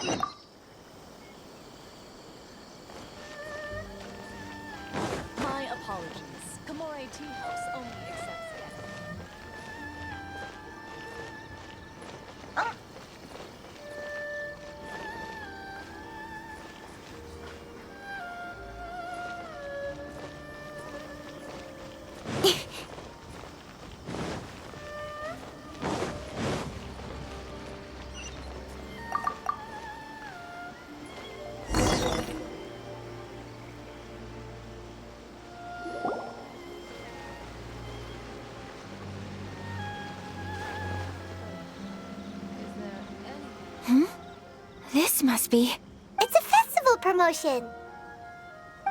My apologies. Kamore Tea House only accepts guests. This must be... It's a festival promotion.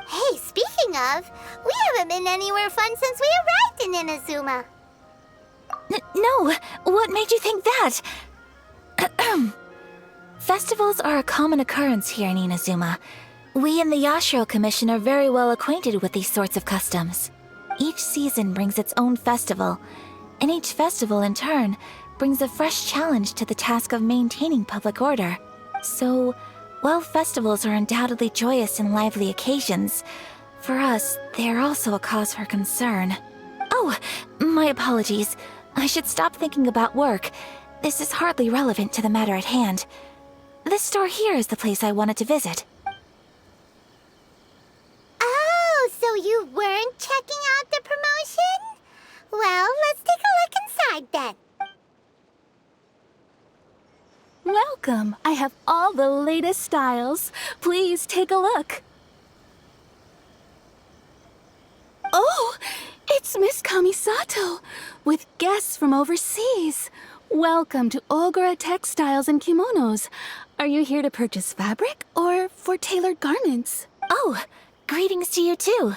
Hey, speaking of, we haven't been anywhere fun since we arrived in Inazuma. No! What made you think that? Festivals are a common occurrence here in Inazuma. We in the Yashiro Commission are very well acquainted with these sorts of customs. Each season brings its own festival, and each festival in turn brings a fresh challenge to the task of maintaining public order. So, while festivals are undoubtedly joyous and lively occasions, for us, they are also a cause for concern. Oh, my apologies. I should stop thinking about work. This is hardly relevant to the matter at hand. This store here is the place I wanted to visit. Oh, so you weren't checking out the promotion? Well, let's take a look inside then. Welcome! I have all the latest styles. Please take a look. Oh, it's Miss Kamisato, with guests from overseas. Welcome to Ogura Textiles and Kimonos. Are you here to purchase fabric or for tailored garments? Oh, greetings to you too.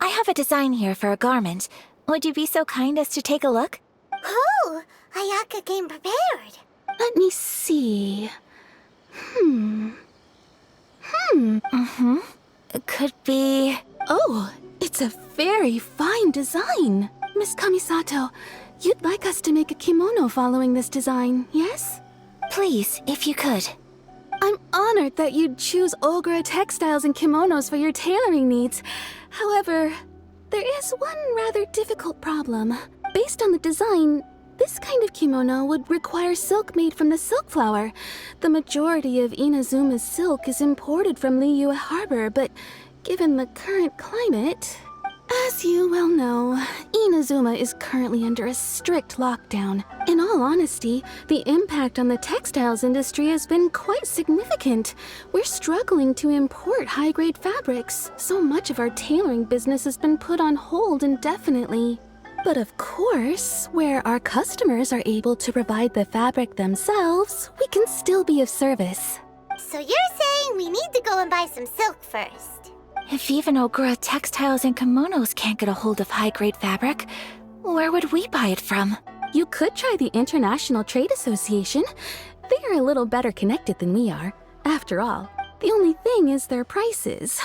I have a design here for a garment. Would you be so kind as to take a look? Oh, Ayaka came prepared. Let me see. Could be... Oh, it's a very fine design. Miss Kamisato, you'd like us to make a kimono following this design, yes? Please, if you could. I'm honored that you'd choose Ogura Textiles and Kimonos for your tailoring needs. However, there is one rather difficult problem. Based on the design, this kind of kimono would require silk made from the silk flower. The majority of Inazuma's silk is imported from Liyue Harbor, but given the current climate... As you well know, Inazuma is currently under a strict lockdown. In all honesty, the impact on the textiles industry has been quite significant. We're struggling to import high-grade fabrics. So much of our tailoring business has been put on hold indefinitely. But of course, where our customers are able to provide the fabric themselves, we can still be of service. So you're saying we need to go and buy some silk first? If even Ogura Textiles and Kimonos can't get a hold of high-grade fabric, where would we buy it from? You could try the International Trade Association. They are a little better connected than we are. After all, the only thing is their prices.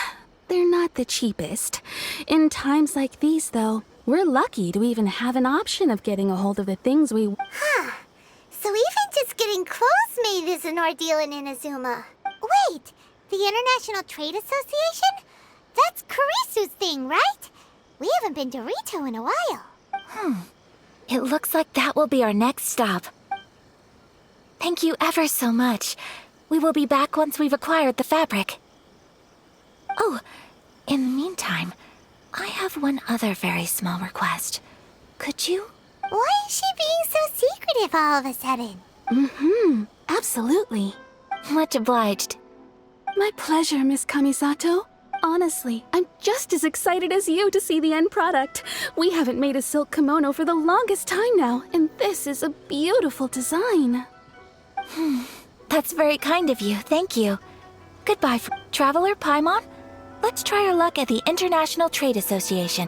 They're not the cheapest. In times like these, though, we're lucky to even have an option of getting a hold of the things we... So even just getting clothes made is an ordeal in Inazuma. Wait, the International Trade Association? That's Kurisu's thing, right? We haven't been to Rito in a while. It looks like that will be our next stop. Thank you ever so much. We will be back once we've acquired the fabric. Oh, in the meantime, I have one other very small request. Could you? Why is she being so secretive all of a sudden? Absolutely. Much obliged. My pleasure, Miss Kamisato. Honestly, I'm just as excited as you to see the end product. We haven't made a silk kimono for the longest time now, and this is a beautiful design. That's very kind of you, thank you. Goodbye, Traveler Paimon. Let's try our luck at the International Trade Association.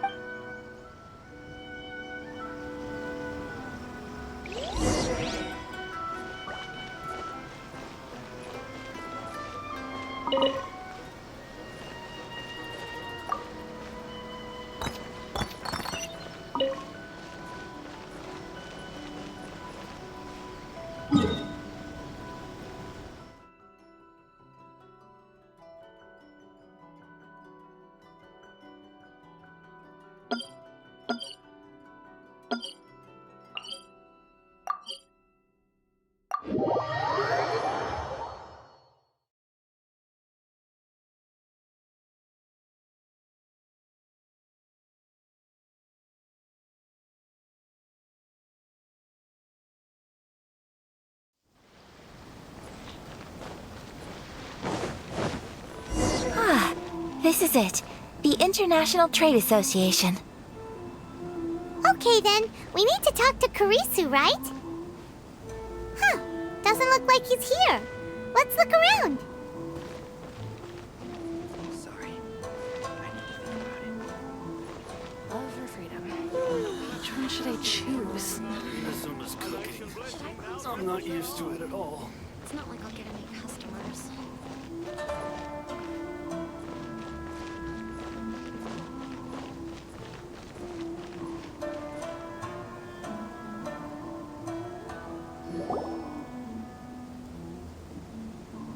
This is it. The International Trade Association. Okay then, we need to talk to Kurisu, right? Huh, doesn't look like he's here. Let's look around. Sorry. I need to think about it. Love for freedom. Which one should I choose? Azuma's cooking. I'm not used to it at all. It's not like I'll get any customers.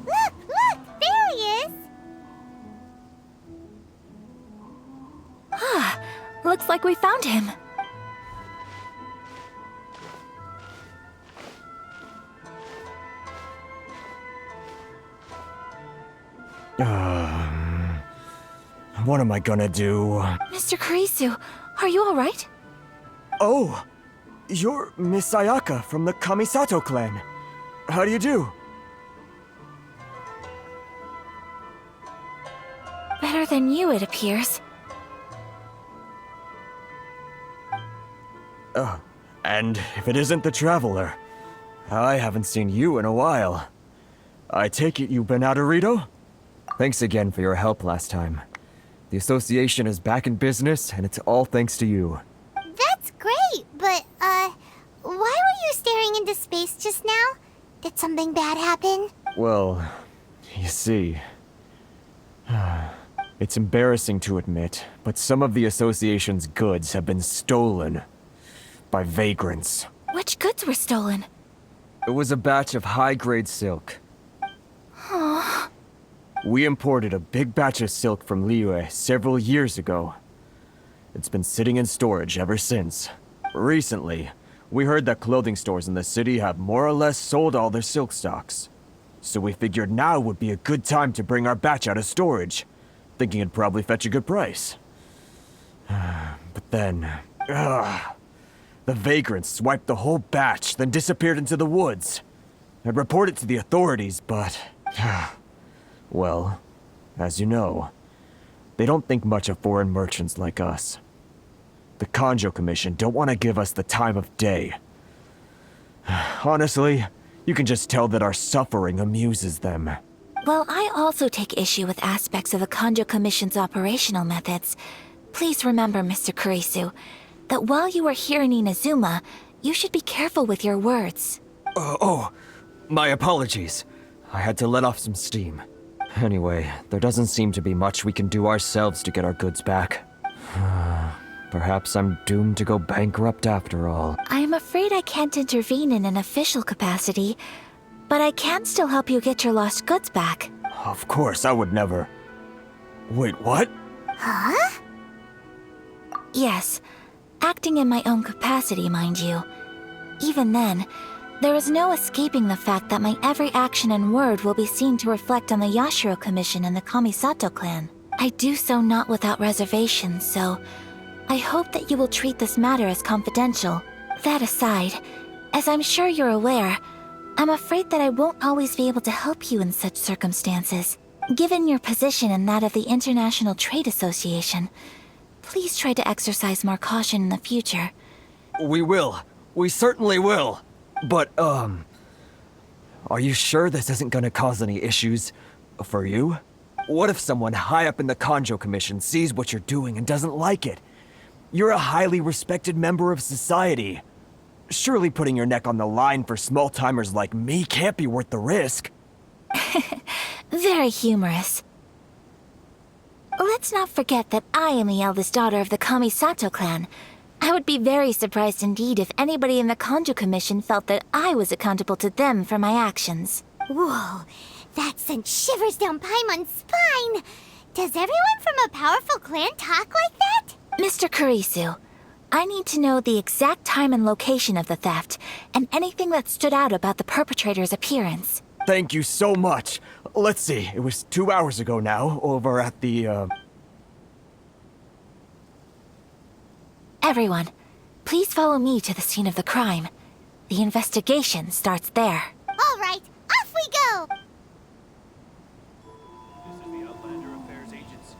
Look, there he is. Looks like we found him. What am I gonna do? Mr. Kurisu, are you alright? Oh! You're Miss Ayaka from the Kamisato clan. How do you do? Better than you, it appears. And if it isn't the Traveler, I haven't seen you in a while. I take it you've been out of Rito? Thanks again for your help last time. The association is back in business, and it's all thanks to you. That's great, but, why were you staring into space just now? Did something bad happen? Well, you see... It's embarrassing to admit, but some of the association's goods have been stolen by vagrants. Which goods were stolen? It was a batch of high-grade silk. We imported a big batch of silk from Liyue several years ago. It's been sitting in storage ever since. Recently, we heard that clothing stores in the city have more or less sold all their silk stocks. So we figured now would be a good time to bring our batch out of storage, thinking it'd probably fetch a good price. But then... the vagrants swiped the whole batch, then disappeared into the woods. I'd report it to the authorities, but... well, as you know, they don't think much of foreign merchants like us. The Kanjo Commission don't want to give us the time of day. Honestly, you can just tell that our suffering amuses them. Well, I also take issue with aspects of the Kanjo Commission's operational methods. Please remember, Mr. Kurisu, that while you are here in Inazuma, you should be careful with your words. My apologies. I had to let off some steam. Anyway, there doesn't seem to be much we can do ourselves to get our goods back. Perhaps I'm doomed to go bankrupt after all. I'm afraid I can't intervene in an official capacity, but I can still help you get your lost goods back. Of course, I would never... Wait, what? Huh? Yes, acting in my own capacity, mind you. Even then, there is no escaping the fact that my every action and word will be seen to reflect on the Yashiro Commission and the Kamisato clan. I do so not without reservation, so I hope that you will treat this matter as confidential. That aside, as I'm sure you're aware, I'm afraid that I won't always be able to help you in such circumstances. Given your position and that of the International Trade Association, please try to exercise more caution in the future. We will. We certainly will. But, are you sure this isn't gonna cause any issues for you? What if someone high up in the Kanjo Commission sees what you're doing and doesn't like it? You're a highly respected member of society. Surely putting your neck on the line for small-timers like me can't be worth the risk. Very humorous. Let's not forget that I am the eldest daughter of the Kamisato clan. I would be very surprised indeed if anybody in the Kanjo Commission felt that I was accountable to them for my actions. Whoa, that sent shivers down Paimon's spine. Does everyone from a powerful clan talk like that? Mr. Kurisu, I need to know the exact time and location of the theft, and anything that stood out about the perpetrator's appearance. Thank you so much. Let's see, it was 2 hours ago now, over at the, Everyone, please follow me to the scene of the crime. The investigation starts there. All right, off we go. This is the Outlander Affairs Agents.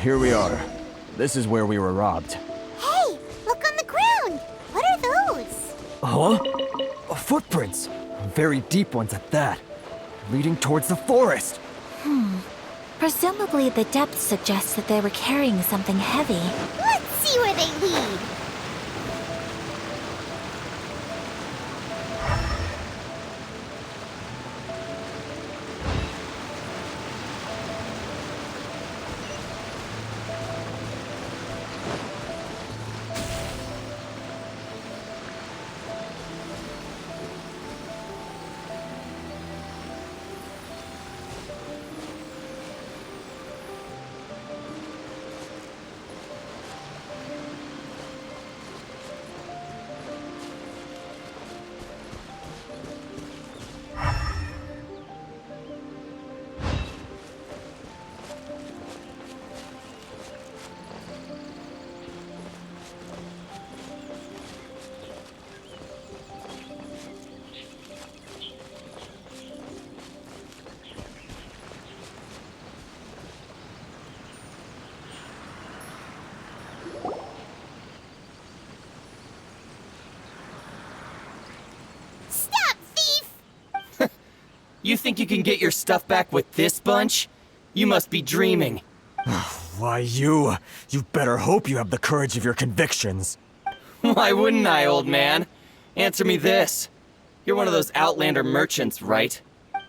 here we are. This is where we were robbed. Hey, look on the ground. What are those? Huh? Footprints. Very deep ones at that. Leading towards the forest. Presumably the depth suggests that they were carrying something heavy. Let's see where they lead. Stop, thief! You think you can get your stuff back with this bunch? You must be dreaming. Why, you better hope you have the courage of your convictions. Why wouldn't I, old man? Answer me this. You're one of those Outlander merchants, right?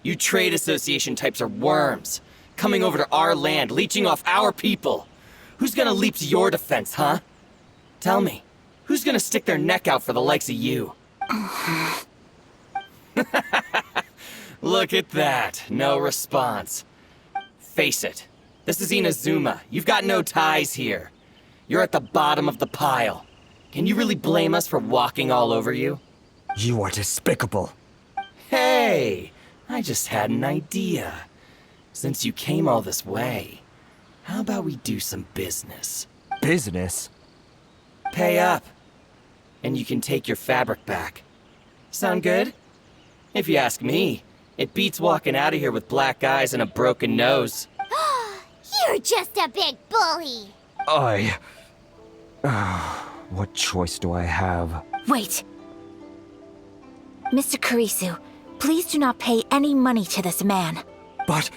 You trade association types are worms, coming over to our land, leeching off our people. Who's gonna leap to your defense, huh? Tell me, who's gonna stick their neck out for the likes of you? Look at that, no response. Face it, this is Inazuma. You've got no ties here. You're at the bottom of the pile. Can you really blame us for walking all over you? You are despicable. Hey, I just had an idea. Since you came all this way, how about we do some business? Business? Pay up, and you can take your fabric back. Sound good? If you ask me, it beats walking out of here with black eyes and a broken nose. You're just a big bully. What choice do I have? Wait! Mr. Kurisu, please do not pay any money to this man. But...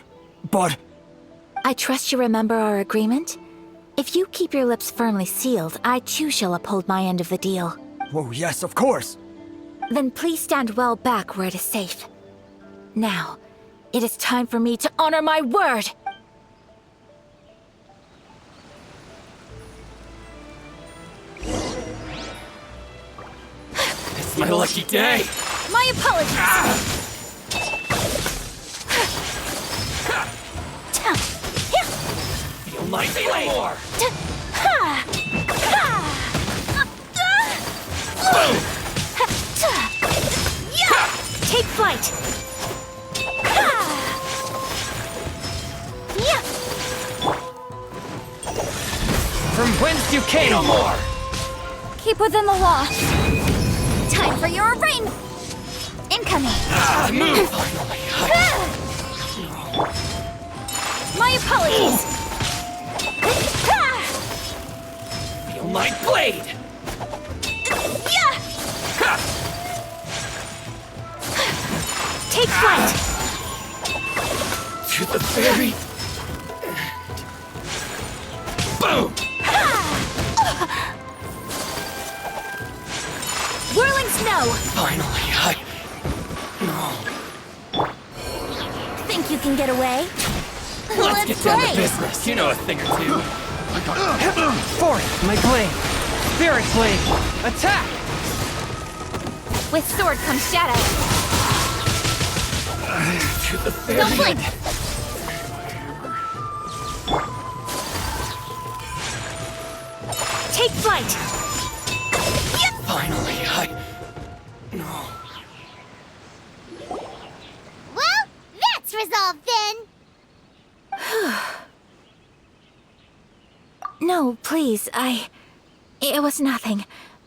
I trust you remember our agreement? If you keep your lips firmly sealed, I too shall uphold my end of the deal. Oh, yes, of course. Then please stand well back where it is safe. Now, it is time for me to honor my word! It's my lucky day! My apologies! Feel my blade more! Take flight! From whence you came! No more! Keep within the law. Time for your rain! Incoming! Move! My apologies! Feel my blade! Take flight! To the very... Boom! Whirling snow! Finally, Think you can get away? Let's get down play. to business. You know a thing or two. Force, my blade! Spirit blade! Attack! With sword comes shadow. To the very Don't blink! Take flight! Finally, Well, that's resolved then. No, please, It was nothing.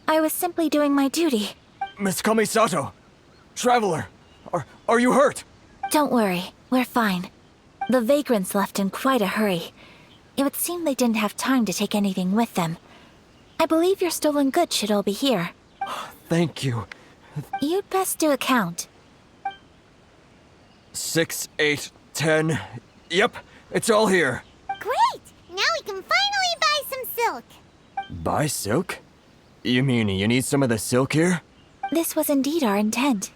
I was simply doing my duty. Miss Kamisato! Traveler! Are you hurt? Don't worry, we're fine. The vagrants left in quite a hurry. It would seem they didn't have time to take anything with them. I believe your stolen goods should all be here. Thank you. You'd best do a count. 6, 8, 10. Yep, it's all here. Great! Now we can finally buy some silk. Buy silk? You mean you need some of the silk here? This was indeed our intent.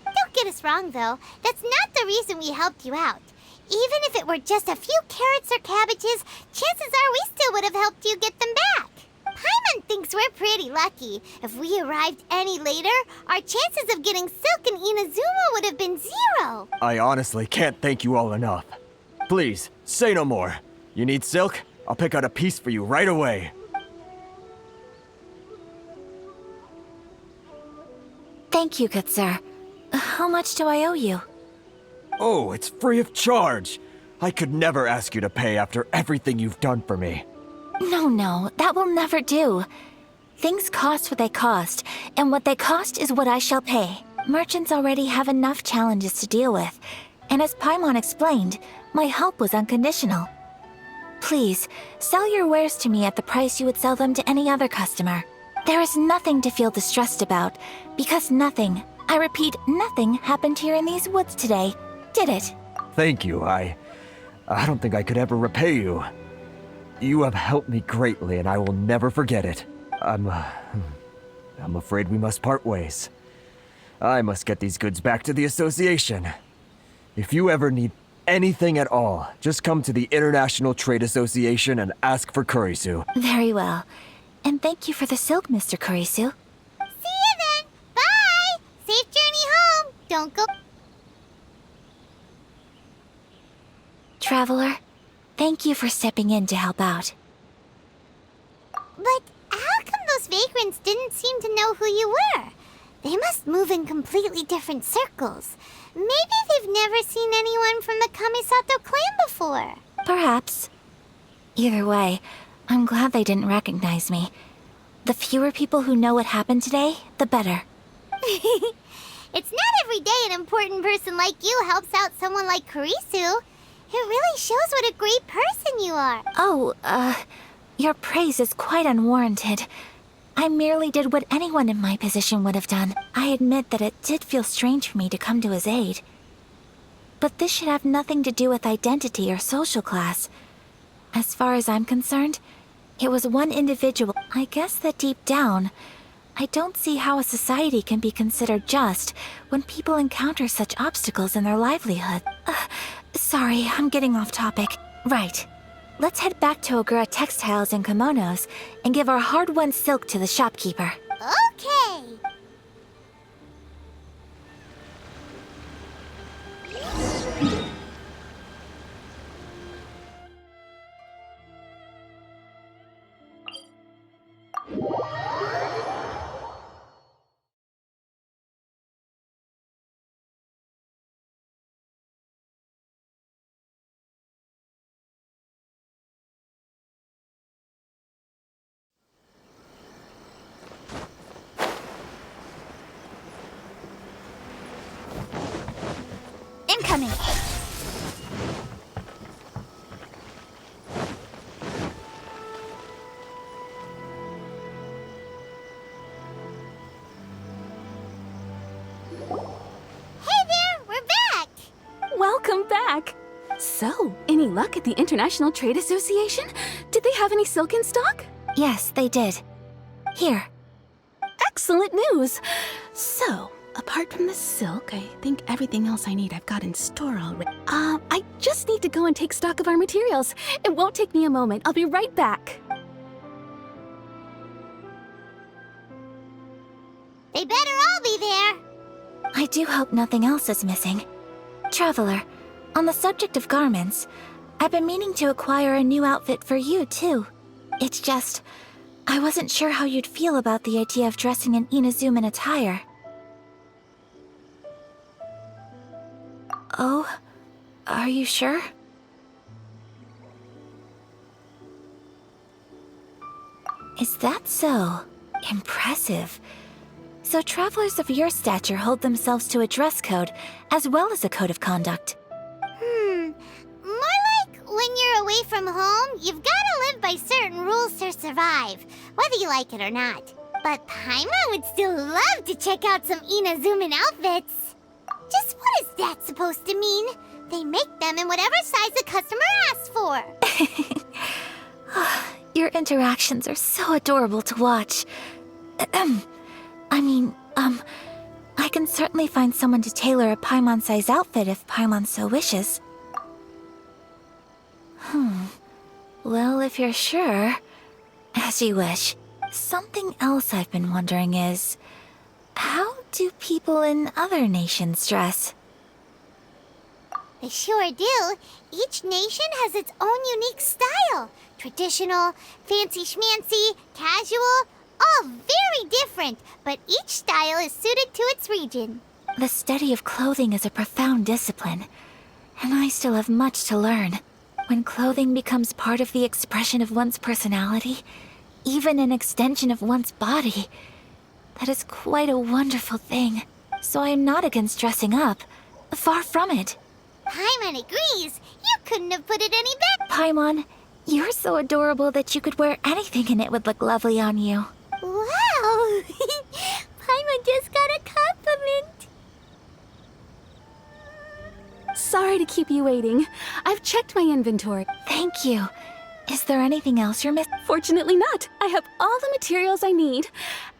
Don't get us wrong, though. That's not the reason we helped you out. Even if it were just a few carrots or cabbages, chances are we still would have helped you get them back. Paimon thinks we're pretty lucky. If we arrived any later, our chances of getting silk in Inazuma would have been 0. I honestly can't thank you all enough. Please, say no more. You need silk? I'll pick out a piece for you right away. Thank you, good sir. How much do I owe you? Oh, it's free of charge. I could never ask you to pay after everything you've done for me. No, that will never do. Things cost what they cost, and what they cost is what I shall pay. Merchants already have enough challenges to deal with, and as Paimon explained, my help was unconditional. Please, sell your wares to me at the price you would sell them to any other customer. There is nothing to feel distressed about, because nothing, I repeat, nothing happened here in these woods today, did it? Thank you. I don't think I could ever repay you. You have helped me greatly, and I will never forget it. I'm afraid we must part ways. I must get these goods back to the association. If you ever need anything at all, just come to the International Trade Association and ask for Kurisu. Very well. And thank you for the silk, Mr. Kurisu. See you then. Bye. Safe journey home. Don't go... Traveler, thank you for stepping in to help out. But how come those vagrants didn't seem to know who you were? They must move in completely different circles. Maybe they've never seen anyone from the Kamisato clan before. Perhaps. Either way, I'm glad they didn't recognize me. The fewer people who know what happened today, the better. It's not every day an important person like you helps out someone like Kurisu. It really shows what a great person you are. Oh, your praise is quite unwarranted. I merely did what anyone in my position would have done. I admit that it did feel strange for me to come to his aid. But this should have nothing to do with identity or social class. As far as I'm concerned, it was one individual. I guess that deep down, I don't see how a society can be considered just when people encounter such obstacles in their livelihood. Sorry, I'm getting off topic. Right. Let's head back to Ogura Textiles and Kimonos and give our hard-won silk to the shopkeeper. Okay. Incoming! Welcome back! So, any luck at the International Trade Association? Did they have any silk in stock? Yes, they did. Here. Excellent news! So, apart from the silk, I think everything else I need I've got in store already. I just need to go and take stock of our materials. It won't take me a moment. I'll be right back. They better all be there. I do hope nothing else is missing. Traveler, on the subject of garments, I've been meaning to acquire a new outfit for you, too. It's just, I wasn't sure how you'd feel about the idea of dressing in Inazuman attire. Oh, are you sure? Is that so? Impressive. So travelers of your stature hold themselves to a dress code, as well as a code of conduct. More like when you're away from home, you've gotta live by certain rules to survive, whether you like it or not. But Paimon would still love to check out some Inazuman outfits. Just what is that supposed to mean? They make them in whatever size the customer asks for. Your interactions are so adorable to watch. I can certainly find someone to tailor a Paimon-size outfit if Paimon so wishes. Well, if you're sure, as you wish. Something else I've been wondering is, how do people in other nations dress? They sure do. Each nation has its own unique style. Traditional, fancy schmancy, casual, all very different, but each style is suited to its region. The study of clothing is a profound discipline, and I still have much to learn. When clothing becomes part of the expression of one's personality, even an extension of one's body, that is quite a wonderful thing. So I am not against dressing up. Far from it. Paimon agrees. You couldn't have put it any better. Paimon, you're so adorable that you could wear anything and it would look lovely on you. Wow! Paimon just got a compliment. Sorry to keep you waiting. I've checked my inventory. Thank you. Is there anything else you're missing? Fortunately not. I have all the materials I need.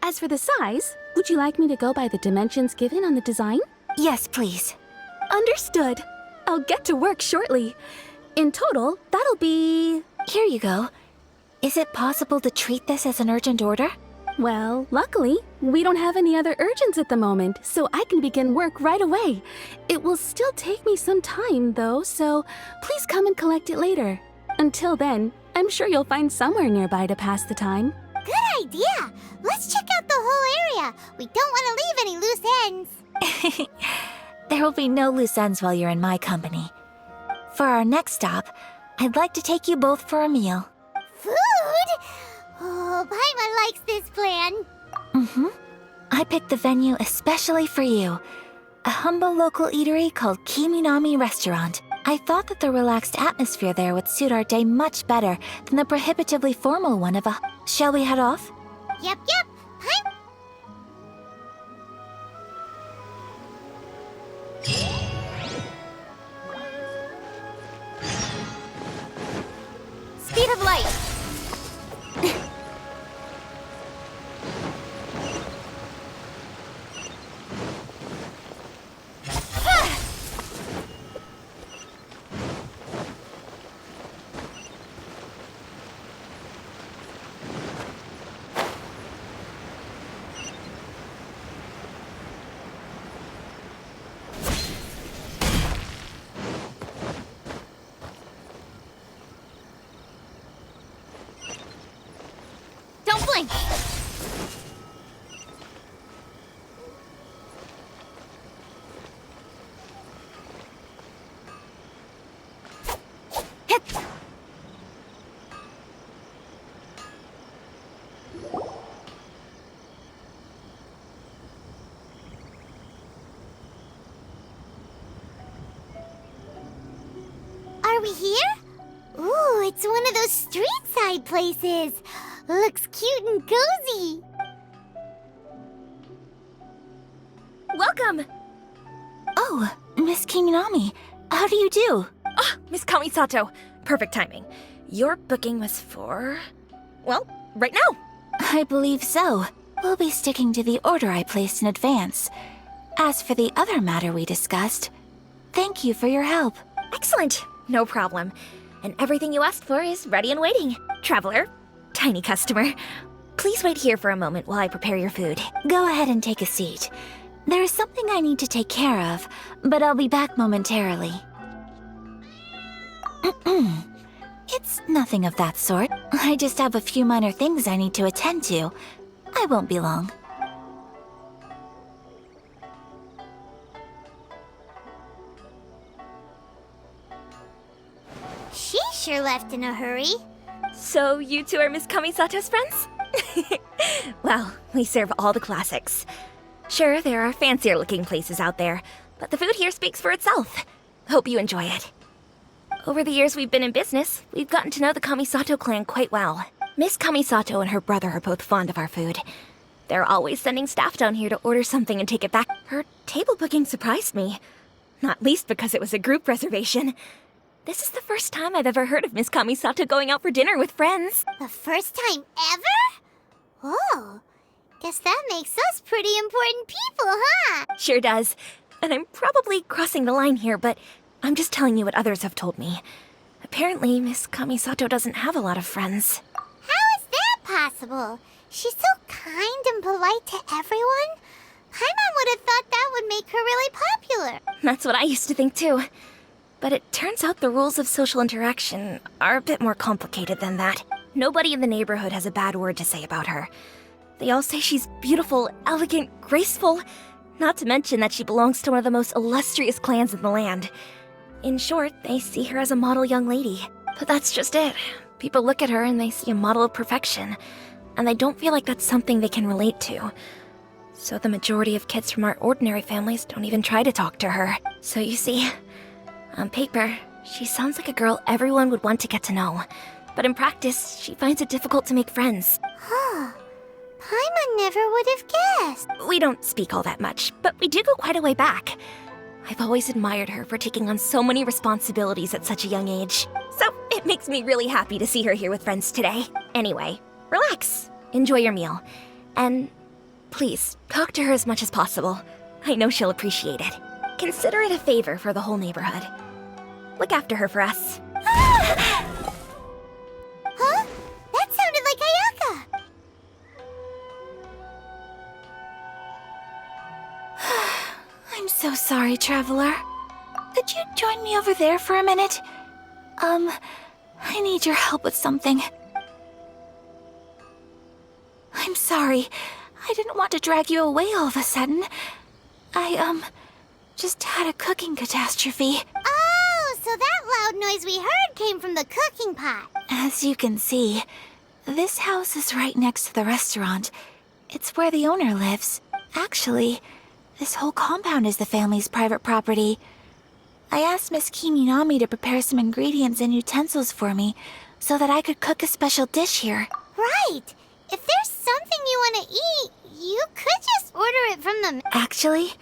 As for the size, would you like me to go by the dimensions given on the design? Yes, please. Understood. I'll get to work shortly. In total, that'll be... Here you go. Is it possible to treat this as an urgent order? Well, luckily, we don't have any other urgents at the moment, so I can begin work right away. It will still take me some time, though, so please come and collect it later. Until then, I'm sure you'll find somewhere nearby to pass the time. Good idea. Let's check out the whole area. We don't want to leave any loose ends. There will be no loose ends while you're in my company. For our next stop, I'd like to take you both for a meal. Food? Oh, Paimon likes this plan. I picked the venue especially for you. A humble local eatery called Kiminami Restaurant. I thought that the relaxed atmosphere there would suit our day much better than the prohibitively formal one of a... Shall we head off? Yep. Paimon. Speed of light. Don't blink. Hit. Are we here? Ooh, it's one of those street side places. Looks cute and cozy. Welcome! Oh, Miss Kiminami, how do you do? Ah, Miss Kamisato. Perfect timing. Your booking was for... well, right now. I believe so. We'll be sticking to the order I placed in advance. As for the other matter we discussed, thank you for your help. Excellent. No problem. And everything you asked for is ready and waiting. Traveler, tiny customer, please wait here for a moment while I prepare your food. Go ahead and take a seat. There is something I need to take care of, but I'll be back momentarily. It's nothing of that sort. I just have a few minor things I need to attend to. I won't be long. She sure left in a hurry. So you two are Miss Kamisato's friends? Well, we serve all the classics. Sure, there are fancier looking places out there, but the food here speaks for itself. Hope you enjoy it. Over the years we've been in business, we've gotten to know the Kamisato clan quite well. Miss Kamisato and her brother are both fond of our food. They're always sending staff down here to order something and take it back. Her table booking surprised me. Not least because it was a group reservation. This is the first time I've ever heard of Miss Kamisato going out for dinner with friends. The first time ever? Oh, guess that makes us pretty important people, huh? Sure does. And I'm probably crossing the line here, but I'm just telling you what others have told me. Apparently, Miss Kamisato doesn't have a lot of friends. How is that possible? She's so kind and polite to everyone. Paimon would have thought that would make her really popular. That's what I used to think too. But it turns out the rules of social interaction are a bit more complicated than that. Nobody in the neighborhood has a bad word to say about her. They all say she's beautiful, elegant, graceful, not to mention that she belongs to one of the most illustrious clans in the land. In short, they see her as a model young lady. But that's just it. People look at her and they see a model of perfection, and they don't feel like that's something they can relate to. So the majority of kids from our ordinary families don't even try to talk to her. So you see, on paper, she sounds like a girl everyone would want to get to know. But in practice, she finds it difficult to make friends. Huh. Paimon never would have guessed. We don't speak all that much, but we do go quite a way back. I've always admired her for taking on so many responsibilities at such a young age. So it makes me really happy to see her here with friends today. Anyway, relax, enjoy your meal, and please, talk to her as much as possible. I know she'll appreciate it. Consider it a favor for the whole neighborhood. Look after her for us. Huh? That sounded like Ayaka. I'm so sorry, Traveler. Could you join me over there for a minute? I need your help with something. I'm sorry. I didn't want to drag you away all of a sudden. I, just had a cooking catastrophe. Oh, so that loud noise we heard came from the cooking pot. As you can see, this house is right next to the restaurant. It's where the owner lives. Actually, this whole compound is the family's private property. I asked Miss Kiminami to prepare some ingredients and utensils for me so that I could cook a special dish here. Right. If there's something you want to eat, you could just order it from the... Actually,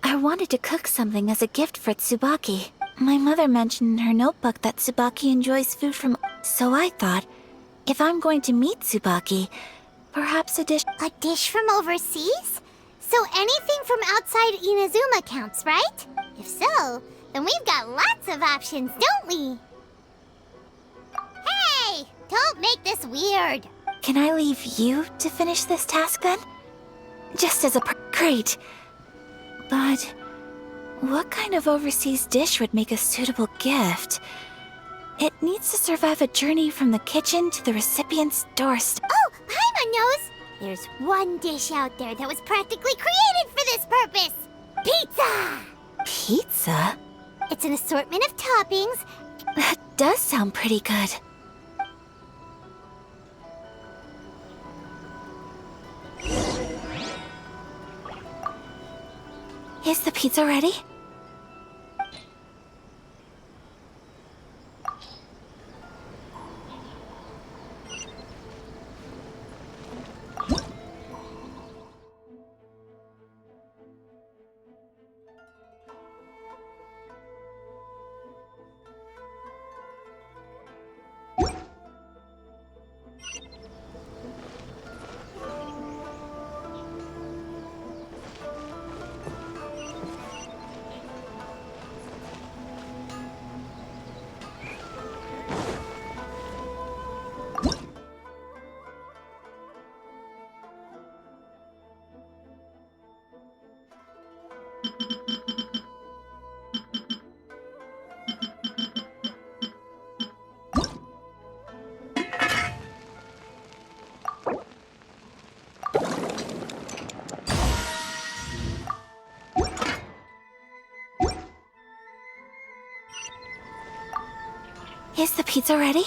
I wanted to cook something as a gift for Tsubaki. My mother mentioned in her notebook that Tsubaki enjoys food from... So I thought, if I'm going to meet Tsubaki, perhaps a dish... A dish from overseas? So anything from outside Inazuma counts, right? If so, then we've got lots of options, don't we? Hey! Don't make this weird. Can I leave you to finish this task then? Just as a Great. But what kind of overseas dish would make a suitable gift? It needs to survive a journey from the kitchen to the recipient's doorstep. Oh, Paimon knows! There's one dish out there that was practically created for this purpose! Pizza! Pizza? It's an assortment of toppings. That does sound pretty good. Is the pizza ready? Is the pizza ready?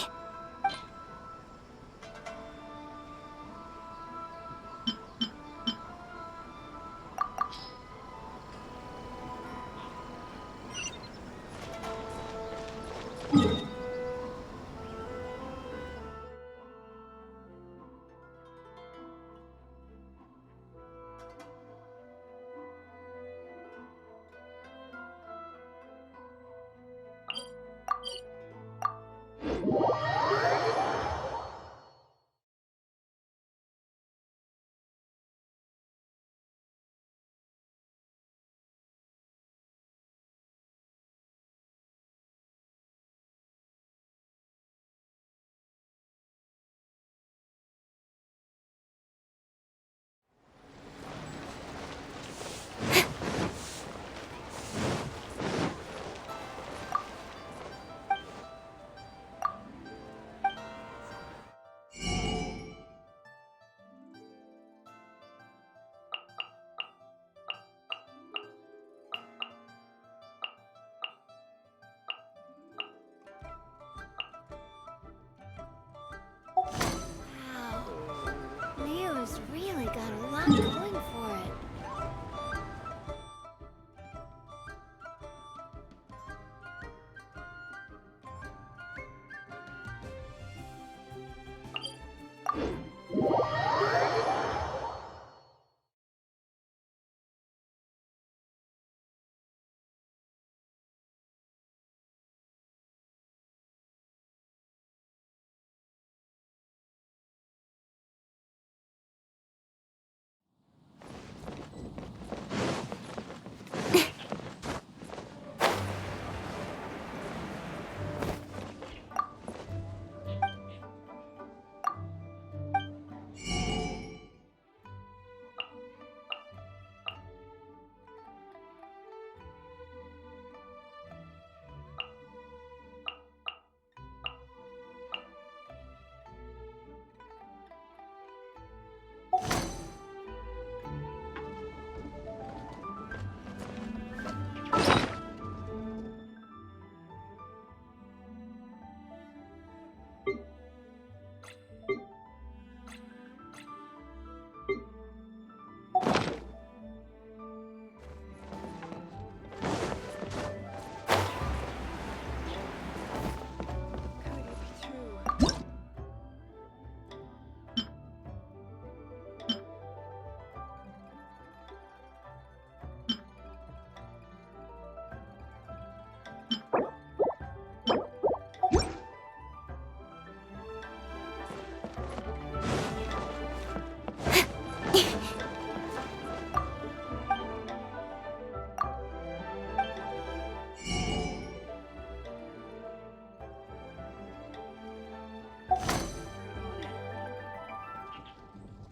not going for it.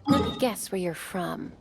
Let me guess where you're from.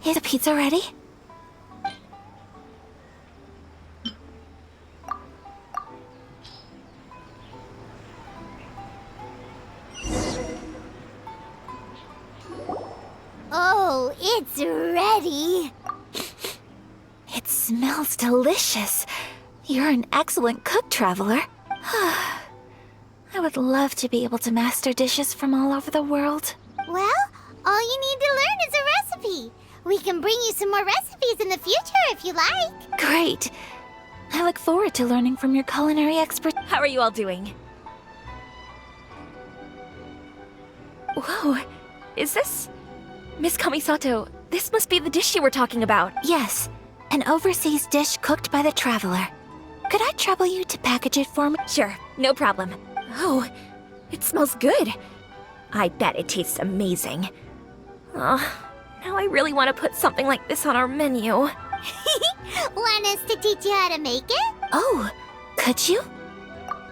Is the pizza ready? Oh, it's ready. It smells delicious. You're an excellent cook, Traveler. I would love to be able to master dishes from all over the world. Well, all you need to learn is a recipe. We can bring you some more recipes in the future if you like. Great. I look forward to learning from your culinary expert. How are you all doing? Whoa, is this... Miss Kamisato, this must be the dish you were talking about. Yes, an overseas dish cooked by the Traveler. Could I trouble you to package it for me? Sure, no problem. Oh, it smells good. I bet it tastes amazing. Oh, now I really want to put something like this on our menu. Want us to teach you how to make it? Oh, could you?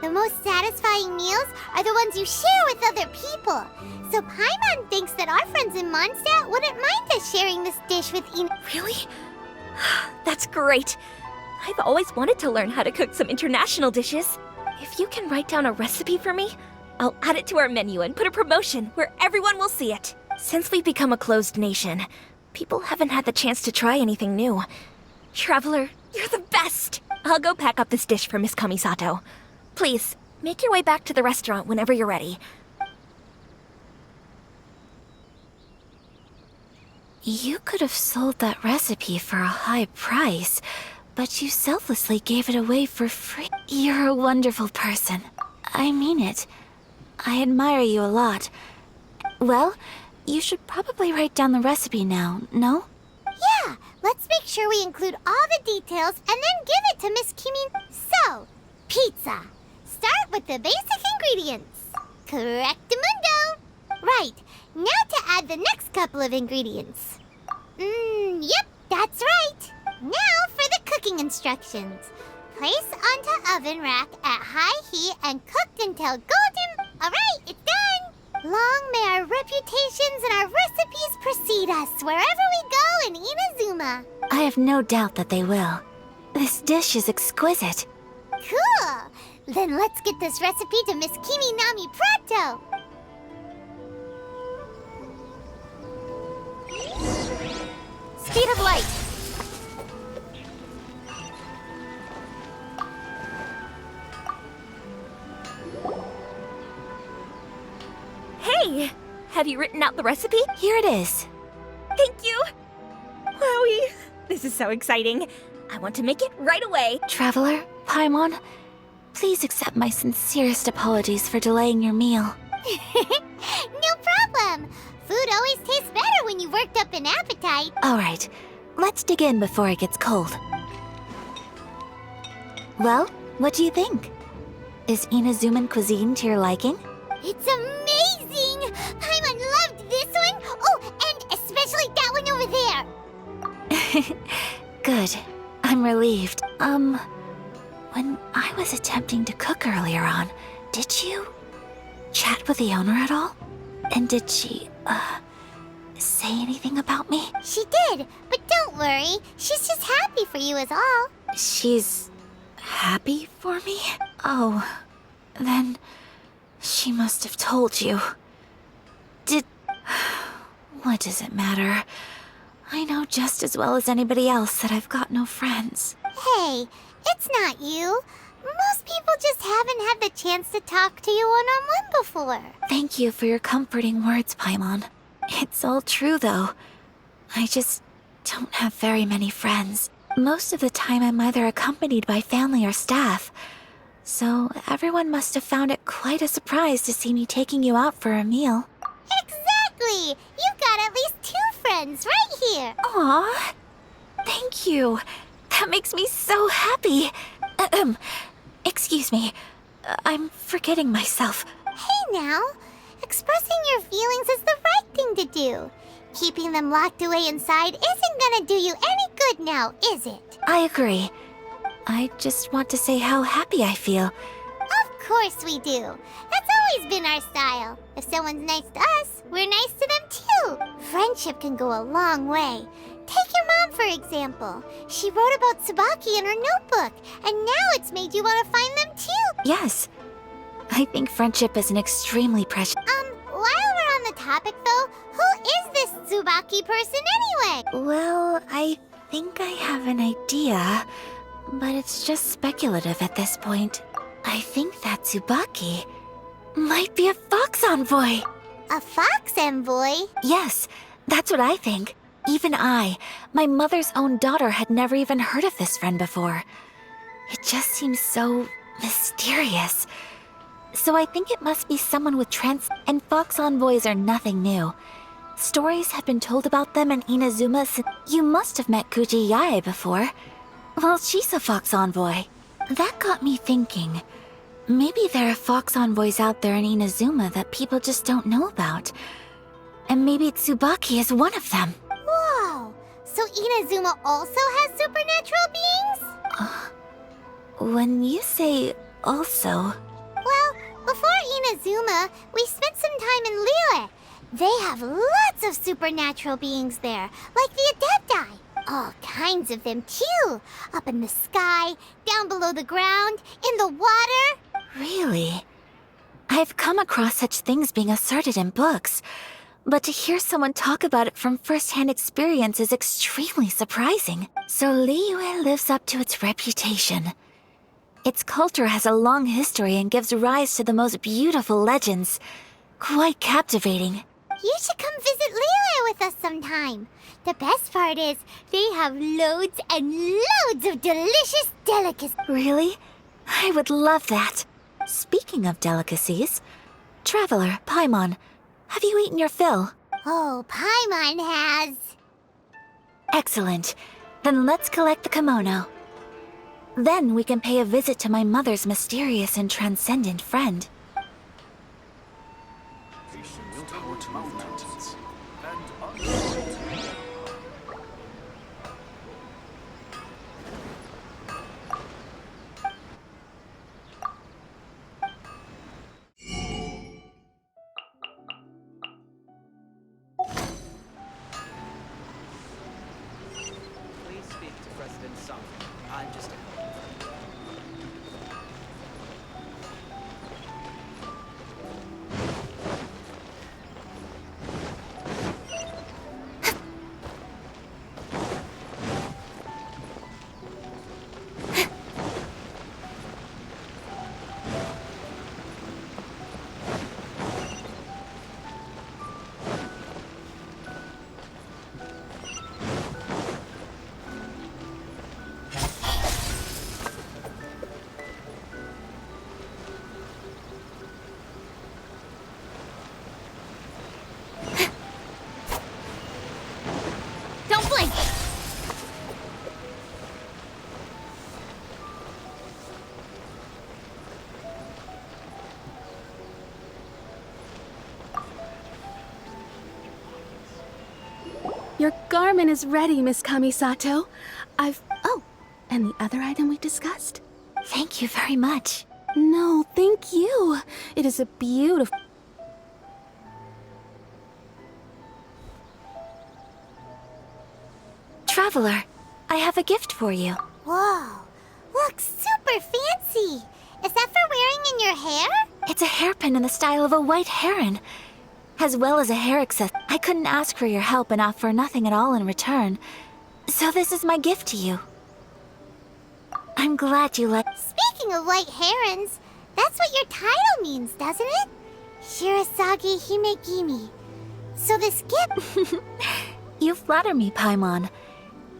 The most satisfying meals are the ones you share with other people. So Paimon thinks that our friends in Mondstadt wouldn't mind us sharing this dish with Really? That's great. I've always wanted to learn how to cook some international dishes. If you can write down a recipe for me, I'll add it to our menu and put a promotion where everyone will see it. Since we've become a closed nation, people haven't had the chance to try anything new. Traveler, you're the best! I'll go pack up this dish for Miss Kamisato. Please, make your way back to the restaurant whenever you're ready. You could have sold that recipe for a high price, but you selflessly gave it away for free. You're a wonderful person. I mean it. I admire you a lot. Well, you should probably write down the recipe now, no? Yeah, let's make sure we include all the details and then give it to Miss Kimi. So, pizza. Start with the basic ingredients. Correctamundo. Right, now to add the next couple of ingredients. Yep, that's right. Now for the cooking instructions. Place onto oven rack at high heat and cooked until golden. Alright, it's done. Long may our reputations and our recipes precede us wherever we go in Inazuma. I have no doubt that they will. This dish is exquisite. Cool. Then let's get this recipe to Miss Kimi Nami pronto. Speed of light! Hey! Have you written out the recipe? Here it is. Thank you! Wowie! This is so exciting. I want to make it right away. Traveler, Paimon, please accept my sincerest apologies for delaying your meal. No problem. Food always tastes better when you've worked up an appetite. All right, let's dig in before it gets cold. Well, what do you think? Is Inazuman cuisine to your liking? It's amazing! Paimon loved this one. Oh, and especially that one over there. Good. I'm relieved. When I was attempting to cook earlier on, did you chat with the owner at all? And did she, say anything about me? She did, but don't worry. She's just happy for you is all. She's happy for me? Oh, then she must have told you. What does it matter? I know just as well as anybody else that I've got no friends. Hey, it's not you. Most people just haven't had the chance to talk to you one-on-one before. Thank you for your comforting words, Paimon. It's all true, though. I just don't have very many friends. Most of the time I'm either accompanied by family or staff. So everyone must have found it quite a surprise to see me taking you out for a meal. Exactly! You've got at least 2 friends right here. Aw, thank you. That makes me so happy. Excuse me. I'm forgetting myself. Hey now, expressing your feelings is the right thing to do. Keeping them locked away inside isn't gonna do you any good now, is it? I agree. I just want to say how happy I feel. Of course we do. That's always been our style. If someone's nice to us, we're nice to them too. Friendship can go a long way. Take your mom, for example. She wrote about Tsubaki in her notebook, and now it's made you want to find them too. Yes. I think friendship is an extremely precious. While we're on the topic though, who is this Tsubaki person anyway? Well, I think I have an idea, but it's just speculative at this point. I think that Tsubaki might be a fox envoy. A fox envoy? Yes, that's what I think. Even I, my mother's own daughter, had never even heard of this friend before. It just seems so mysterious. So I think it must be someone with and fox envoys are nothing new. Stories have been told about them in Inazuma since... You must have met Kuji Yae before. Well, she's a fox envoy. That got me thinking. Maybe there are fox envoys out there in Inazuma that people just don't know about. And maybe Tsubaki is one of them. Whoa! So Inazuma also has supernatural beings? When you say also... Well, before Inazuma, we spent some time in Liyue. They have lots of supernatural beings there, like the Adepti. All kinds of them too. Up in the sky, down below the ground, in the water. Really? I've come across such things being asserted in books, but to hear someone talk about it from first-hand experience is extremely surprising. So Liyue lives up to its reputation. Its culture has a long history and gives rise to the most beautiful legends. Quite captivating. You should come visit Liyue with us sometime. The best part is, they have loads and loads of delicious delicacies. Really? I would love that. Speaking of delicacies, Traveler, Paimon, have you eaten your fill? Oh, Paimon has. Excellent. Then let's collect the kimono. Then we can pay a visit to my mother's mysterious and transcendent friend. Please speak to President Song. I'm just a... Don't blink! Your garment is ready, Miss Kamisato. Oh, and the other item we discussed? Thank you very much. No, thank you. It is a beautiful... Traveler, I have a gift for you. Whoa, looks super fancy. Is that for wearing in your hair? It's a hairpin in the style of a white heron, as well as a hair accessory. I couldn't ask for your help and offer nothing at all in return, so this is my gift to you. I'm glad you like... Speaking of white herons, that's what your title means, doesn't it? Shirasagi Himegimi. So this gift... You flatter me, Paimon.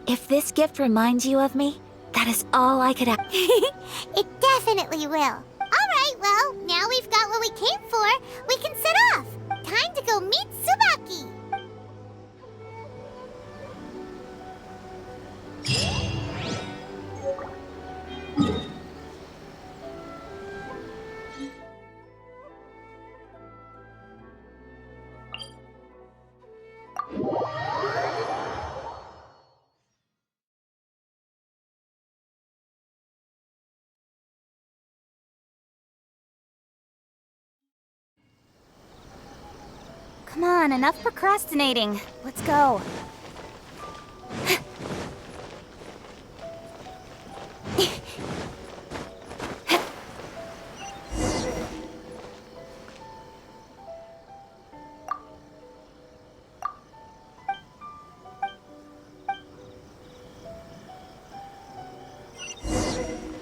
If this gift reminds you of me, that is all I could ask. It definitely will. Alright, well, now we've got what we came for. We can set off. Time to go meet Tsubaki. Come on, enough procrastinating. Let's go.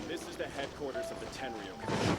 This is the headquarters of the Tenryo Commission.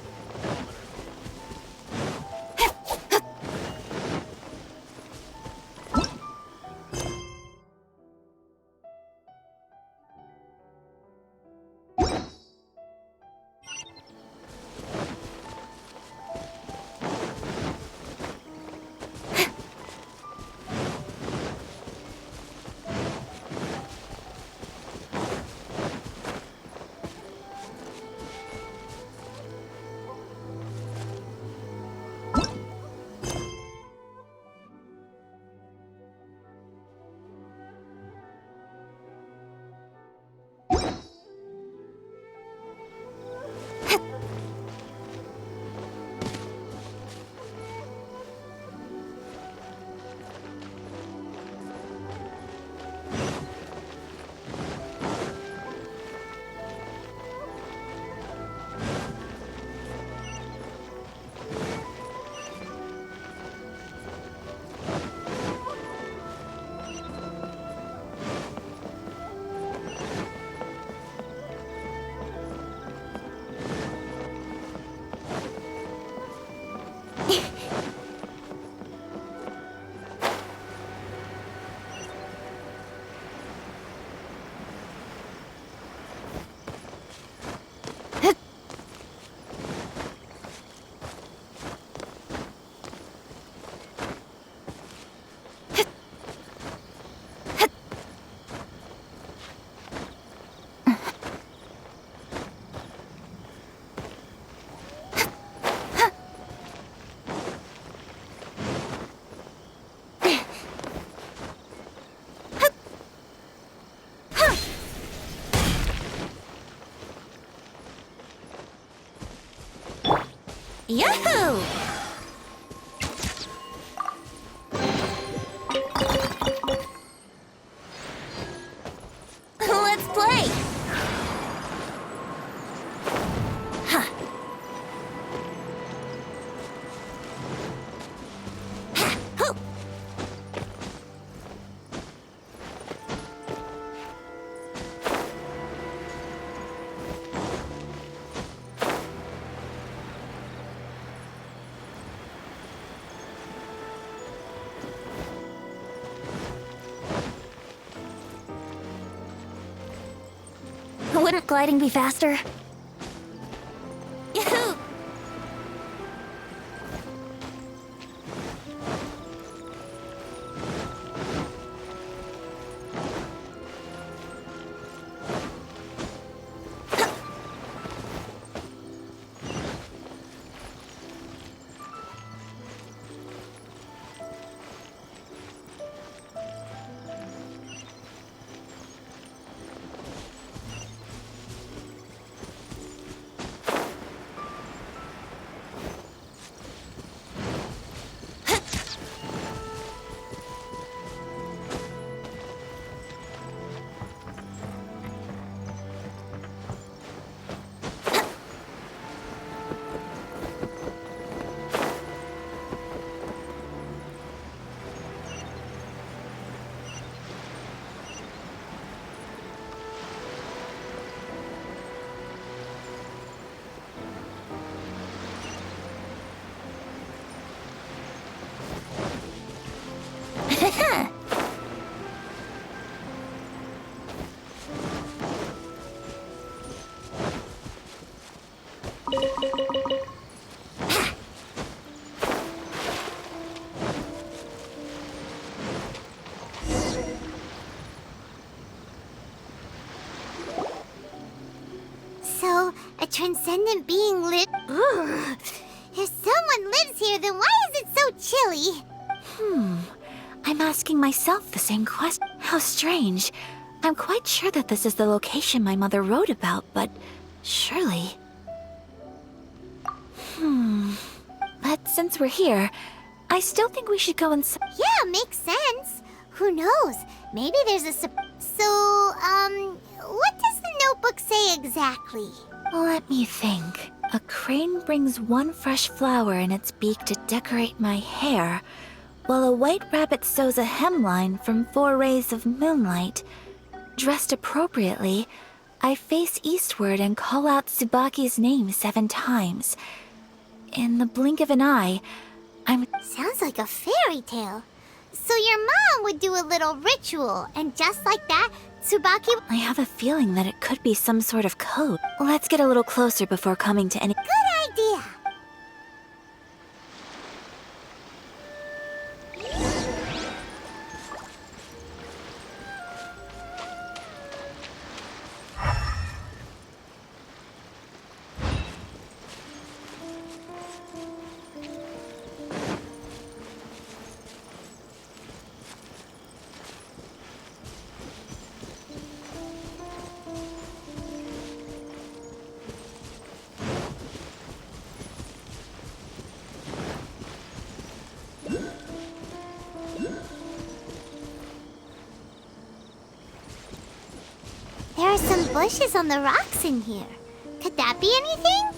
Yahoo! Let's play! Huh. Ha! Hoo! Wouldn't gliding be faster? Yahoo! So, a transcendent being lives. If someone lives here, then why is it so chilly? I'm asking myself the same question. How strange. I'm quite sure that this is the location my mother wrote about, but surely... But since we're here, I still think we should go inside. Yeah, makes sense. Who knows? Maybe there's a What does the notebook say exactly? Let me think. A crane brings one fresh flower in its beak to decorate my hair, while a white rabbit sews a hemline from 4 rays of moonlight. Dressed appropriately, I face eastward and call out Tsubaki's name 7 times. In the blink of an eye, I'm... Sounds like a fairy tale. So your mom would do a little ritual, and just like that, Tsubaki... I have a feeling that it could be some sort of code. Let's get a little closer before coming to any... Good idea! There are some bushes on the rocks in here. Could that be anything?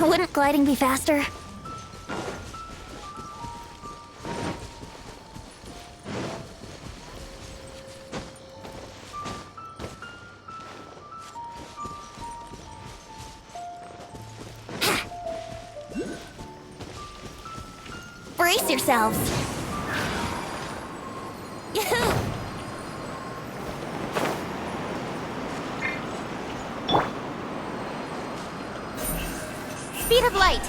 Wouldn't gliding be faster? Brace yourselves! Yahoo! Speed of light!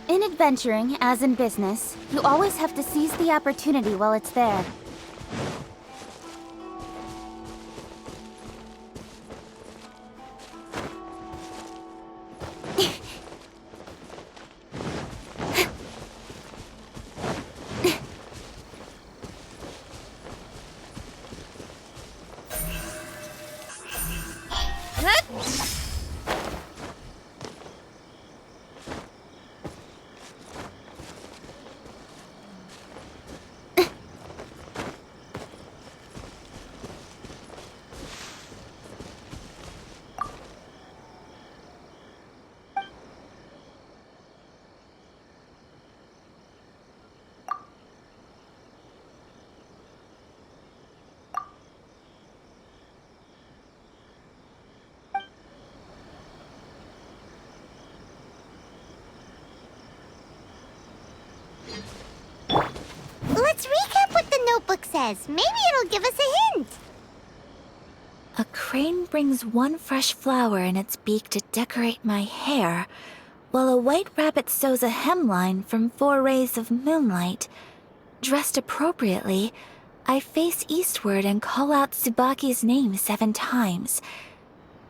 In adventuring, as in business, you always have to seize the opportunity while it's there. notebook says. Maybe it'll give us a hint. A crane brings one fresh flower in its beak to decorate my hair, while a white rabbit sews a hemline from 4 rays of moonlight. Dressed appropriately, I face eastward and call out Tsubaki's name 7 times.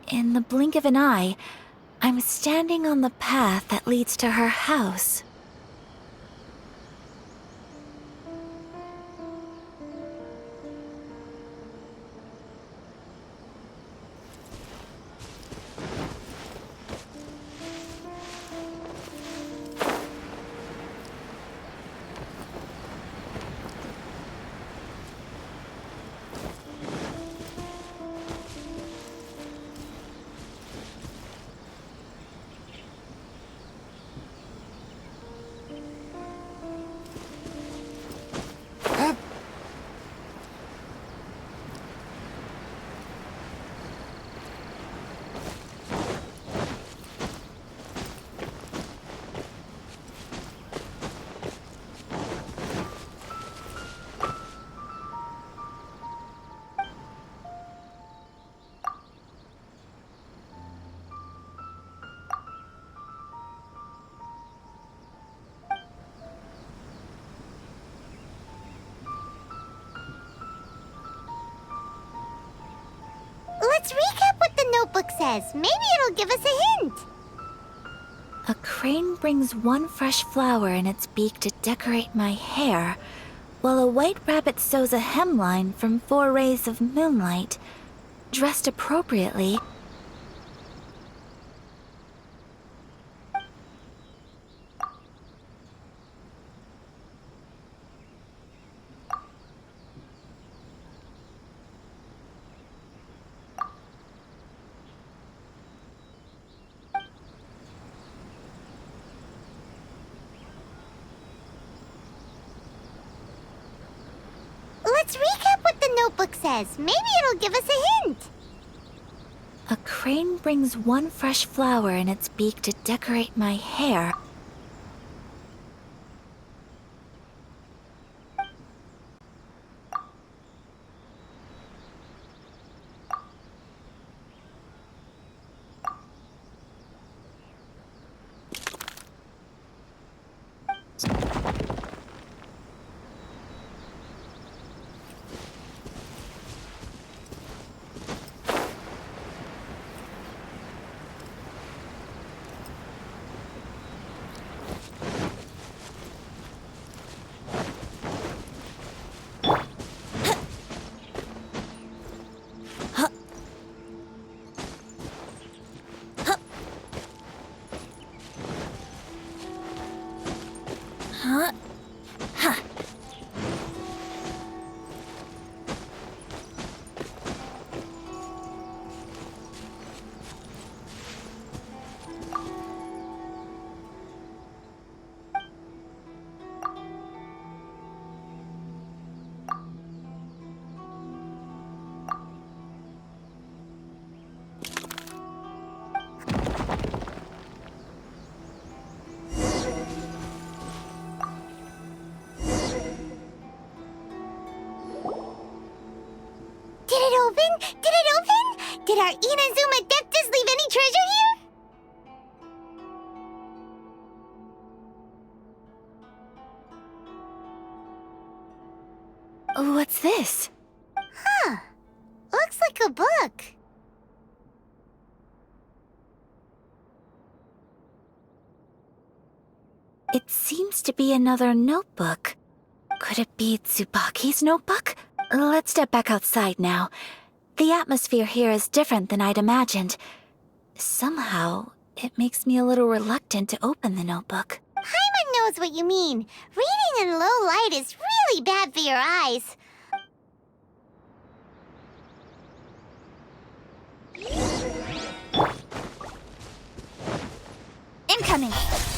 In the blink of an eye, I'm standing on the path that leads to her house. Let's recap what the notebook says. Maybe it'll give us a hint. A crane brings one fresh flower in its beak to decorate my hair, while a white rabbit sews a hemline from 4 rays of moonlight. Dressed appropriately, Let's recap what the notebook says. Maybe it'll give us a hint. a crane brings one fresh flower in its beak to decorate my hair. Did our Inazuma Adeptus leave any treasure here? What's this? Huh. Looks like a book. It seems to be another notebook. Could it be Tsubaki's notebook? Let's step back outside now. The atmosphere here is different than I'd imagined. Somehow, it makes me a little reluctant to open the notebook. Paimon knows what you mean. Reading in low light is really bad for your eyes. Incoming!